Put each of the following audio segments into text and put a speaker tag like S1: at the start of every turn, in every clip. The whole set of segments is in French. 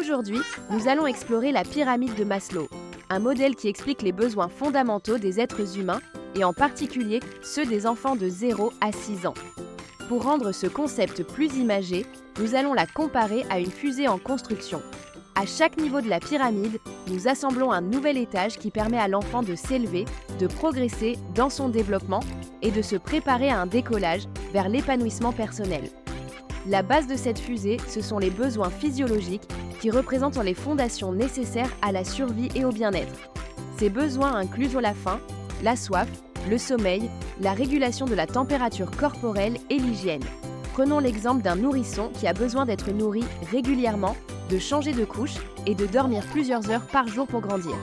S1: Aujourd'hui, nous allons explorer la pyramide de Maslow, un modèle qui explique les besoins fondamentaux des êtres humains et en particulier ceux des enfants de 0 à 6 ans. Pour rendre ce concept plus imagé, nous allons la comparer à une fusée en construction. À chaque niveau de la pyramide, nous assemblons un nouvel étage qui permet à l'enfant de s'élever, de progresser dans son développement et de se préparer à un décollage vers l'épanouissement personnel. La base de cette fusée, ce sont les besoins physiologiques qui représentent les fondations nécessaires à la survie et au bien-être. Ces besoins incluent la faim, la soif, le sommeil, la régulation de la température corporelle et l'hygiène. Prenons l'exemple d'un nourrisson qui a besoin d'être nourri régulièrement, de changer de couche et de dormir plusieurs heures par jour pour grandir.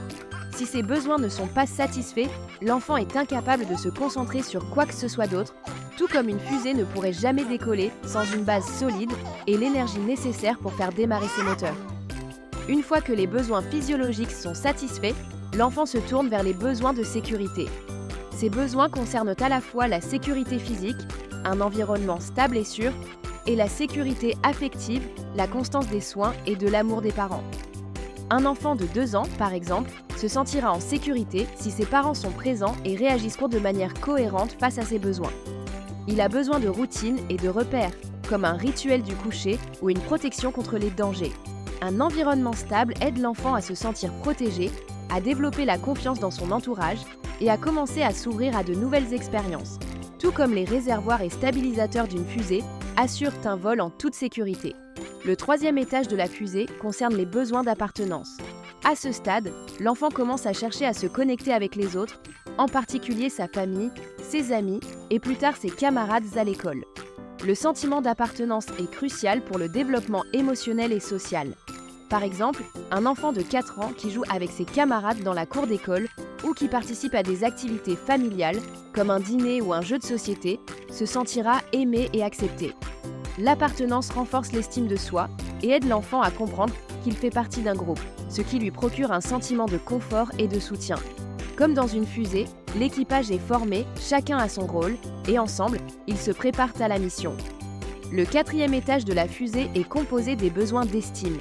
S1: Si ces besoins ne sont pas satisfaits, l'enfant est incapable de se concentrer sur quoi que ce soit d'autre, tout comme une fusée ne pourrait jamais décoller sans une base solide et l'énergie nécessaire pour faire démarrer ses moteurs. Une fois que les besoins physiologiques sont satisfaits, l'enfant se tourne vers les besoins de sécurité. Ces besoins concernent à la fois la sécurité physique, un environnement stable et sûr, et la sécurité affective, la constance des soins et de l'amour des parents. Un enfant de 2 ans, par exemple, se sentira en sécurité si ses parents sont présents et réagiront de manière cohérente face à ses besoins. Il a besoin de routine et de repères, comme un rituel du coucher ou une protection contre les dangers. Un environnement stable aide l'enfant à se sentir protégé, à développer la confiance dans son entourage et à commencer à s'ouvrir à de nouvelles expériences. Tout comme les réservoirs et stabilisateurs d'une fusée assurent un vol en toute sécurité. Le 3e étage de la fusée concerne les besoins d'appartenance. À ce stade, l'enfant commence à chercher à se connecter avec les autres, en particulier sa famille, ses amis et plus tard ses camarades à l'école. Le sentiment d'appartenance est crucial pour le développement émotionnel et social. Par exemple, un enfant de 4 ans qui joue avec ses camarades dans la cour d'école ou qui participe à des activités familiales, comme un dîner ou un jeu de société, se sentira aimé et accepté. L'appartenance renforce l'estime de soi et aide l'enfant à comprendre qu'il fait partie d'un groupe, ce qui lui procure un sentiment de confort et de soutien. Comme dans une fusée, l'équipage est formé, chacun a son rôle, et ensemble, ils se préparent à la mission. Le 4e étage de la fusée est composé des besoins d'estime.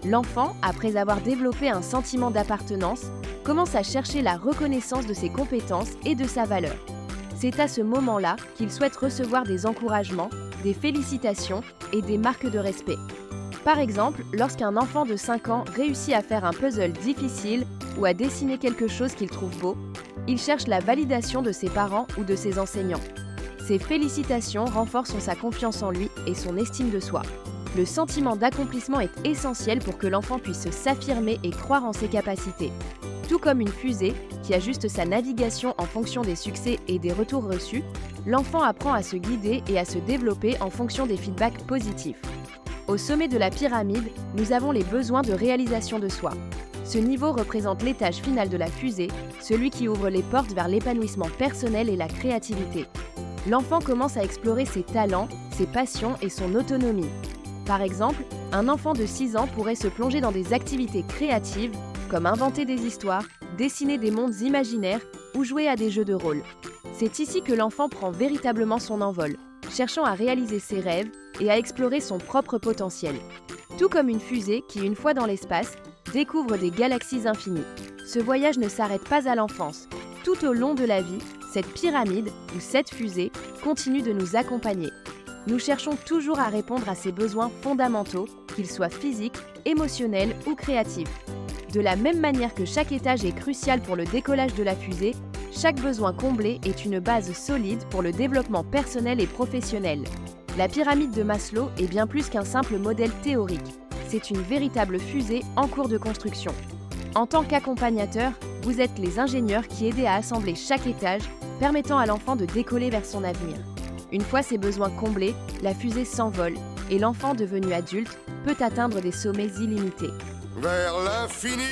S1: L'enfant, après avoir développé un sentiment d'appartenance, commence à chercher la reconnaissance de ses compétences et de sa valeur. C'est à ce moment-là qu'il souhaite recevoir des encouragements, des félicitations et des marques de respect. Par exemple, lorsqu'un enfant de 5 ans réussit à faire un puzzle difficile ou à dessiner quelque chose qu'il trouve beau, il cherche la validation de ses parents ou de ses enseignants. Ces félicitations renforcent sa confiance en lui et son estime de soi. Le sentiment d'accomplissement est essentiel pour que l'enfant puisse s'affirmer et croire en ses capacités. Tout comme une fusée qui ajuste sa navigation en fonction des succès et des retours reçus, l'enfant apprend à se guider et à se développer en fonction des feedbacks positifs. Au sommet de la pyramide, nous avons les besoins de réalisation de soi. Ce niveau représente l'étage final de la fusée, celui qui ouvre les portes vers l'épanouissement personnel et la créativité. L'enfant commence à explorer ses talents, ses passions et son autonomie. Par exemple, un enfant de 6 ans pourrait se plonger dans des activités créatives, comme inventer des histoires, dessiner des mondes imaginaires ou jouer à des jeux de rôle. C'est ici que l'enfant prend véritablement son envol, cherchant à réaliser ses rêves et à explorer son propre potentiel. Tout comme une fusée qui, une fois dans l'espace, découvre des galaxies infinies. Ce voyage ne s'arrête pas à l'enfance. Tout au long de la vie, cette pyramide, ou cette fusée, continue de nous accompagner. Nous cherchons toujours à répondre à ces besoins fondamentaux, qu'ils soient physiques, émotionnels ou créatifs. De la même manière que chaque étage est crucial pour le décollage de la fusée, chaque besoin comblé est une base solide pour le développement personnel et professionnel. La pyramide de Maslow est bien plus qu'un simple modèle théorique. C'est une véritable fusée en cours de construction. En tant qu'accompagnateur, vous êtes les ingénieurs qui aident à assembler chaque étage, permettant à l'enfant de décoller vers son avenir. Une fois ses besoins comblés, la fusée s'envole et l'enfant devenu adulte peut atteindre des sommets illimités.
S2: Vers l'infini